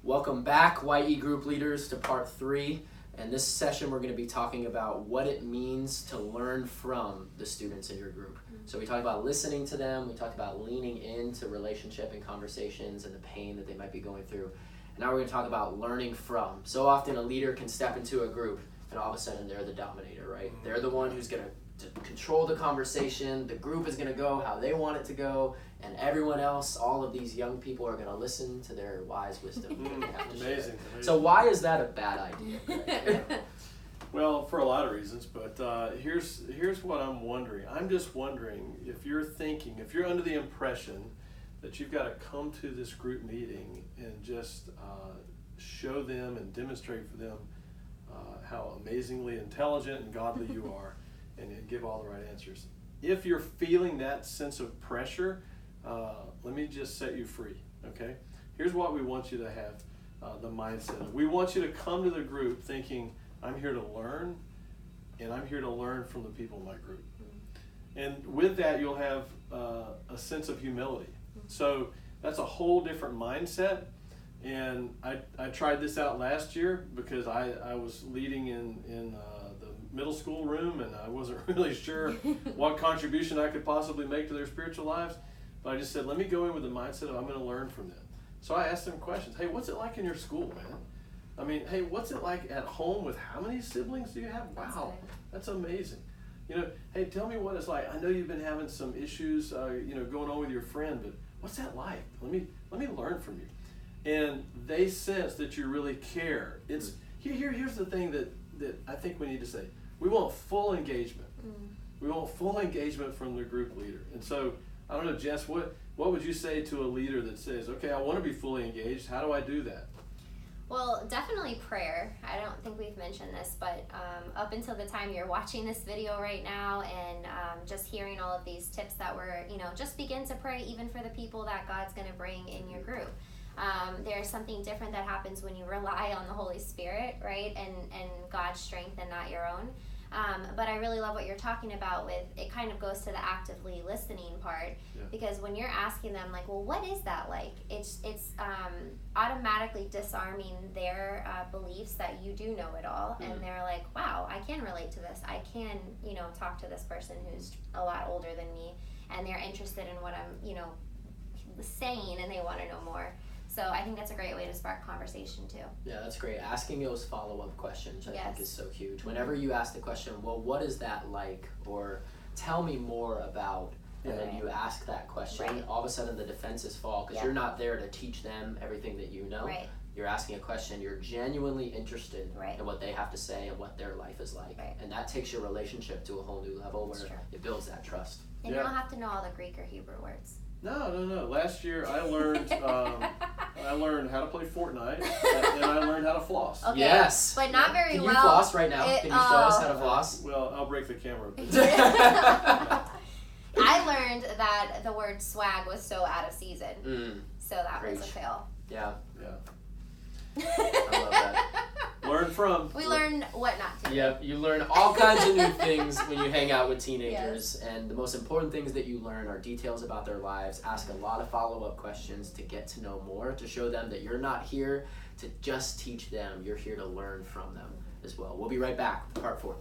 Welcome back, YE Group Leaders, to part 3. And this session we're going to be talking about what it means to learn from the students in your group. So we talked about listening to them, we talked about leaning into relationship and conversations and the pain that they might be going through. And now we're going to talk about learning from. So often a leader can step into a group and all of a sudden they're the dominator, right? They're the one who's going to control the conversation, the group is going to go how they want it to go, and everyone else, all of these young people are going to listen to their wise wisdom. Amazing. So why is that a bad idea? Right? Well, for a lot of reasons, but here's what I'm wondering. I'm just wondering if you're under the impression that you've got to come to this group meeting and just show them and demonstrate for them how amazingly intelligent and godly you are, and give all the right answers. If you're feeling that sense of pressure, let me just set you free, okay? Here's what we want you to have, the mindset of. We want you to come to the group thinking, I'm here to learn, and I'm here to learn from the people in my group. And with that, you'll have a sense of humility. So that's a whole different mindset. And I tried this out last year because I was leading in the middle school room, and I wasn't really sure what contribution I could possibly make to their spiritual lives. But I just said, let me go in with the mindset of I'm going to learn from them. So I asked them questions. Hey, what's it like in your school, man? I mean, hey, what's it like at home with how many siblings do you have? Wow, that's amazing. You know, hey, tell me what it's like. I know you've been having some issues, going on with your friend, but what's that like? Let me learn from you. And they sense that you really care. It's here's the thing that I think we need to say. We want full engagement. We want full engagement from the group leader. And so, I don't know, Jess, what would you say to a leader that says, okay, I want to be fully engaged. How do I do that? Well, definitely prayer. I don't think we've mentioned this, but up until the time you're watching this video right now and just hearing all of these tips that we're, just begin to pray even for the people that God's going to bring in your group. There's something different that happens when you rely on the Holy Spirit, right? And God's strength and not your own. But I really love what you're talking about with, it kind of goes to the actively listening part, because when you're asking them like, well, what is that like? It's automatically disarming their beliefs that you do know it all. And they're like, wow, I can relate to this. I can, talk to this person who's a lot older than me, and they're interested in what I'm, saying, and they want to know more. So I think that's a great way to spark conversation too. Yeah, that's great. Asking those follow-up questions, I think, is so huge. Whenever you ask the question, well, what is that like? Or tell me more about, and then you ask that question, all of a sudden the defenses fall, because you're not there to teach them everything that you know. Right. You're asking a question, you're genuinely interested in what they have to say and what their life is like. And that takes your relationship to a whole new level where it builds that trust. And you don't have to know all the Greek or Hebrew words. No. Last year I learned how to play Fortnite, and I learned how to floss. Okay, yes. But not very well. Can you floss right now? Can you show us how to floss? Well, I'll break the camera. I learned that the word swag was so out of season. So that was a fail. Yeah. I love that. Learn from. We learn what not to do. Yep, you learn all kinds of new things when you hang out with teenagers. And the most important things that you learn are details about their lives. Ask a lot of follow-up questions to get to know more, to show them that you're not here to just teach them. You're here to learn from them as well. We'll be right back with part 4.